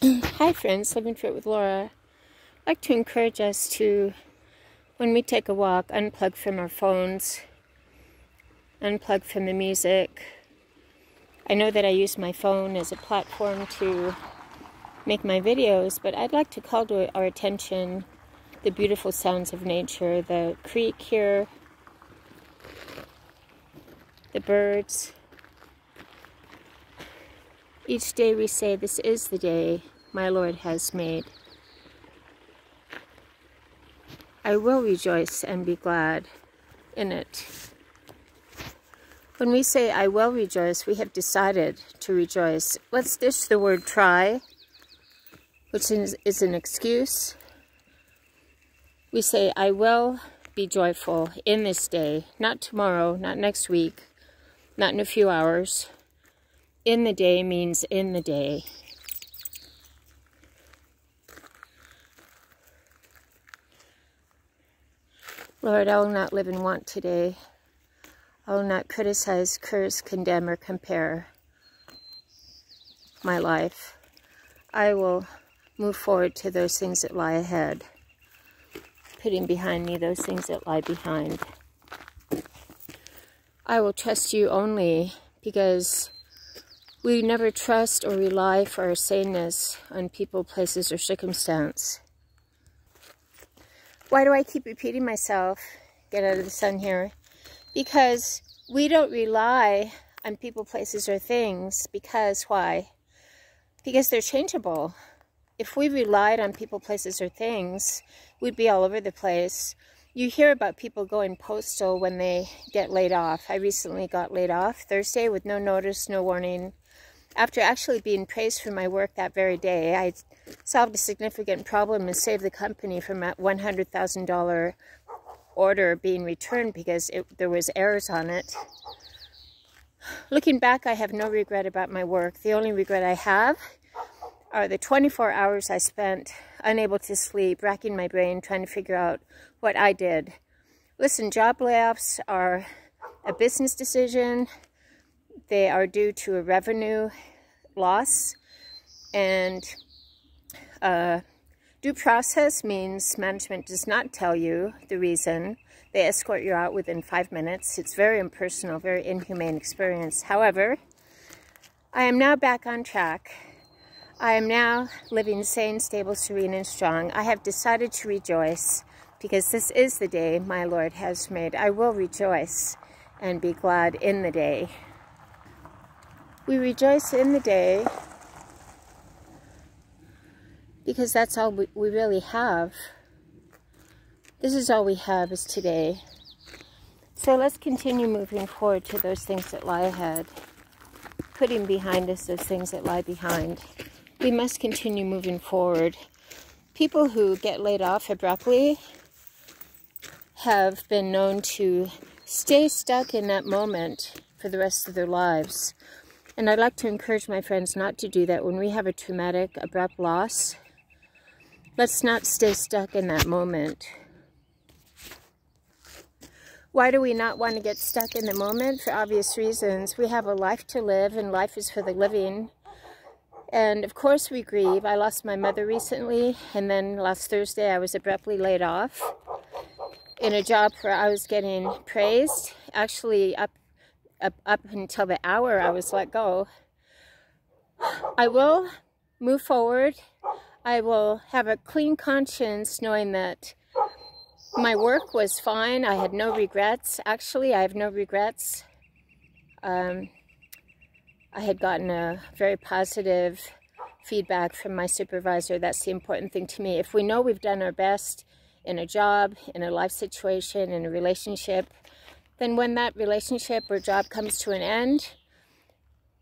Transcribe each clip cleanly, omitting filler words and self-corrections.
Hi friends, Living Fruit with Laura. I'd like to encourage us to, when we take a walk, unplug from our phones, unplug from the music. I know that I use my phone as a platform to make my videos, but I'd like to call to our attention the beautiful sounds of nature, the creek here, the birds. Each day we say, "This is the day my Lord has made. I will rejoice and be glad in it." When we say, "I will rejoice," we have decided to rejoice. Let's ditch the word try, which is an excuse. We say, "I will be joyful in this day," not tomorrow, not next week, not in a few hours. In the day means in the day. Lord, I will not live in want today. I will not criticize, curse, condemn, or compare my life. I will move forward to those things that lie ahead, putting behind me those things that lie behind. I will trust you only, because we never trust or rely for our saneness on people, places, or circumstance. Why do I keep repeating myself? Get out of the sun here. Because we don't rely on people, places, or things. Because why? Because they're changeable. If we relied on people, places, or things, we'd be all over the place. You hear about people going postal when they get laid off. I recently got laid off Thursday with no notice, no warning. After actually being praised for my work that very day, I solved a significant problem and saved the company from a $100,000 order being returned because there was errors on it. Looking back, I have no regret about my work. The only regret I have are the 24 hours I spent unable to sleep, racking my brain, trying to figure out what I did. Listen, job layoffs are a business decision. They are due to a revenue loss, and due process means management does not tell you the reason. They escort you out within 5 minutes. It's very impersonal, very inhumane experience. However, I am now back on track. I am now living sane, stable, serene, and strong. I have decided to rejoice because this is the day my Lord has made. I will rejoice and be glad in the day. We rejoice in the day because that's all we really have. This is all we have, is today. So let's continue moving forward to those things that lie ahead, putting behind us those things that lie behind. We must continue moving forward. People who get laid off abruptly have been known to stay stuck in that moment for the rest of their lives. And I'd like to encourage my friends not to do that. When we have a traumatic, abrupt loss, let's not stay stuck in that moment. Why do we not want to get stuck in the moment? For obvious reasons. We have a life to live, and life is for the living. And of course we grieve. I lost my mother recently, and then last Thursday I was abruptly laid off in a job where I was getting praised, actually up until the hour I was let go. I will move forward. I will have a clean conscience knowing that my work was fine. I had no regrets. Actually, I have no regrets. I had gotten a very positive feedback from my supervisor. That's the important thing to me. If we know we've done our best in a job, in a life situation, in a relationship, then when that relationship or job comes to an end,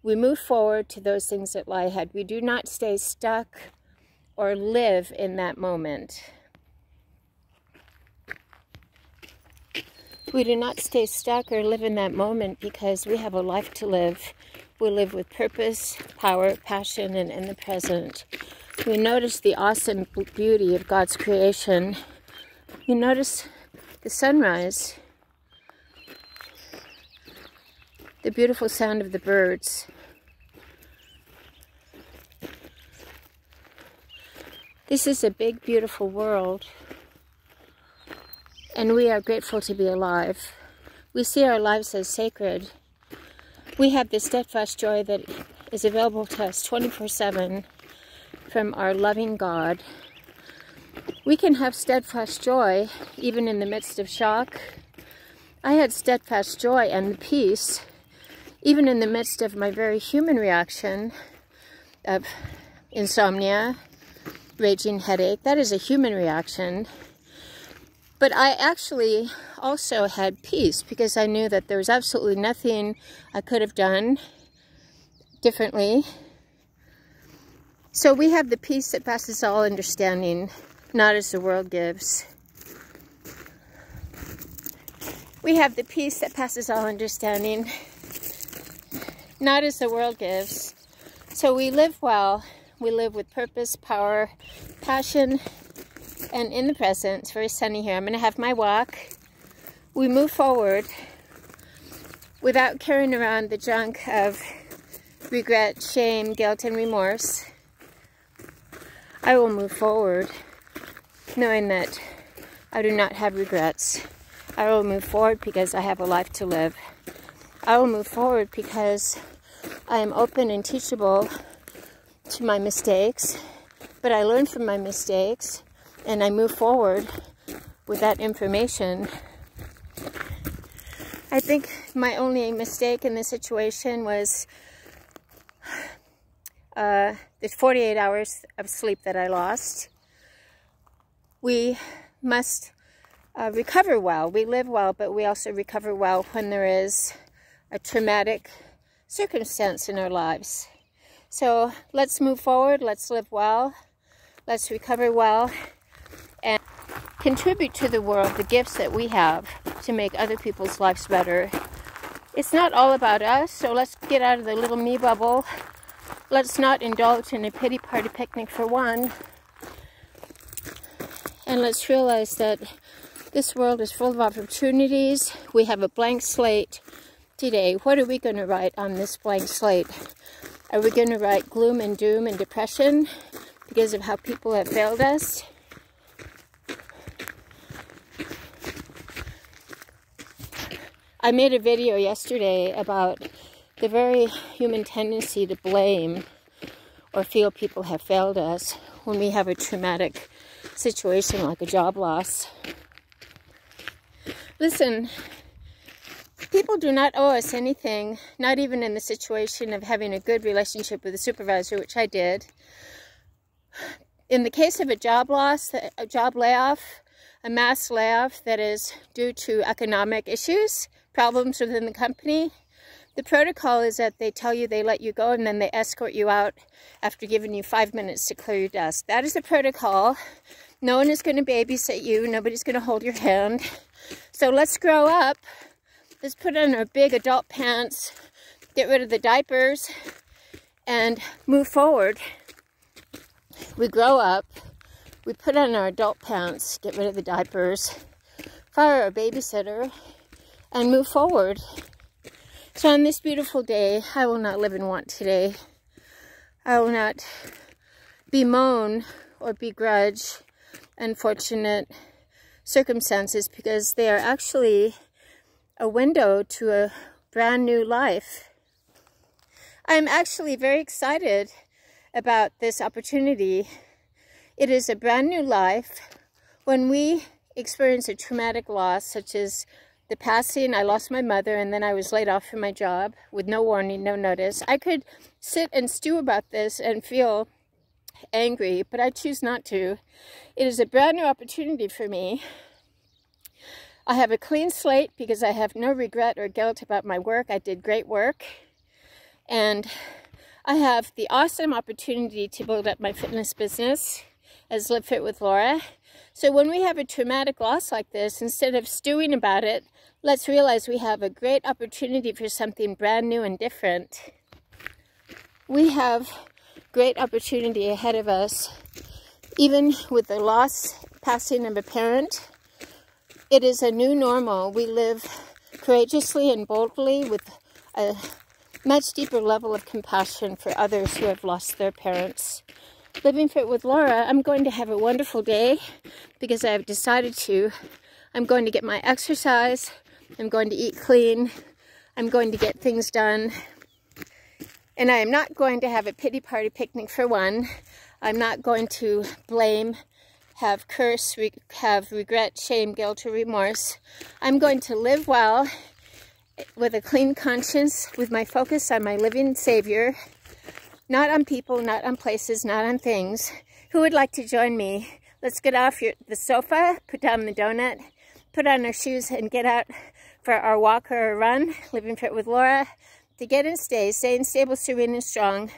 we move forward to those things that lie ahead. We do not stay stuck or live in that moment. We do not stay stuck or live in that moment because we have a life to live. We live with purpose, power, passion, and in the present. We notice the awesome beauty of God's creation. You notice the sunrise, the beautiful sound of the birds. This is a big, beautiful world, and we are grateful to be alive. We see our lives as sacred. We have the steadfast joy that is available to us 24/7 from our loving God. We can have steadfast joy even in the midst of shock. I had steadfast joy and peace even in the midst of my very human reaction of insomnia, raging headache. That is a human reaction. But I actually also had peace because I knew that there was absolutely nothing I could have done differently. So we have the peace that passes all understanding, not as the world gives. We have the peace that passes all understanding, not as the world gives. So we live well. We live with purpose, power, passion, and in the present. It's very sunny here. I'm going to have my walk. We move forward without carrying around the junk of regret, shame, guilt, and remorse. I will move forward knowing that I do not have regrets. I will move forward because I have a life to live. I will move forward because I am open and teachable to my mistakes, but I learn from my mistakes and I move forward with that information. I think my only mistake in this situation was the 48 hours of sleep that I lost. We must recover well. We live well, but we also recover well when there is a traumatic circumstance in our lives. So let's move forward, let's live well, let's recover well, and contribute to the world the gifts that we have to make other people's lives better. It's not all about us, so let's get out of the little me bubble. Let's not indulge in a pity party picnic for one. And let's realize that this world is full of opportunities. We have a blank slate today. What are we going to write on this blank slate? Are we going to write gloom and doom and depression because of how people have failed us? I made a video yesterday about the very human tendency to blame or feel people have failed us when we have a traumatic situation like a job loss. Listen, people do not owe us anything, not even in the situation of having a good relationship with a supervisor, which I did. In the case of a job loss, a job layoff, a mass layoff that is due to economic issues, problems within the company, the protocol is that they tell you they let you go and then they escort you out after giving you 5 minutes to clear your desk. That is the protocol. No one is going to babysit you. Nobody's going to hold your hand. So let's grow up. Let's put on our big adult pants, get rid of the diapers, and move forward. We grow up. We put on our adult pants, get rid of the diapers, fire our babysitter, and move forward. So on this beautiful day, I will not live in want today. I will not bemoan or begrudge unfortunate circumstances because they are actually a window to a brand new life. I'm actually very excited about this opportunity. It is a brand new life. When we experience a traumatic loss, such as the passing, I lost my mother and then I was laid off from my job with no warning, no notice. I could sit and stew about this and feel angry, but I choose not to. It is a brand new opportunity for me. I have a clean slate because I have no regret or guilt about my work. I did great work. And I have the awesome opportunity to build up my fitness business as Live Fit with Laura. So when we have a traumatic loss like this, instead of stewing about it, let's realize we have a great opportunity for something brand new and different. We have great opportunity ahead of us. Even with the loss, passing of a parent, it is a new normal. We live courageously and boldly with a much deeper level of compassion for others who have lost their parents. Living Fit with Laura, I'm going to have a wonderful day because I've decided to. I'm going to get my exercise. I'm going to eat clean. I'm going to get things done. And I am not going to have a pity party picnic for one. I'm not going to blame, have curse, have regret, shame, guilt, or remorse. I'm going to live well with a clean conscience, with my focus on my living Savior, not on people, not on places, not on things. Who would like to join me? Let's get off the sofa, put down the donut, put on our shoes, and get out for our walk or a run, Living Fit with Laura, to get and staying stable, serene, and strong,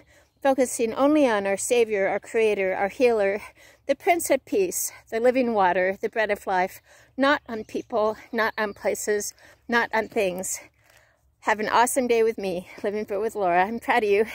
focusing only on our Savior, our Creator, our Healer, the Prince of Peace, the living water, the bread of life, not on people, not on places, not on things. Have an awesome day with me, Living Fit with Laura. I'm proud of you.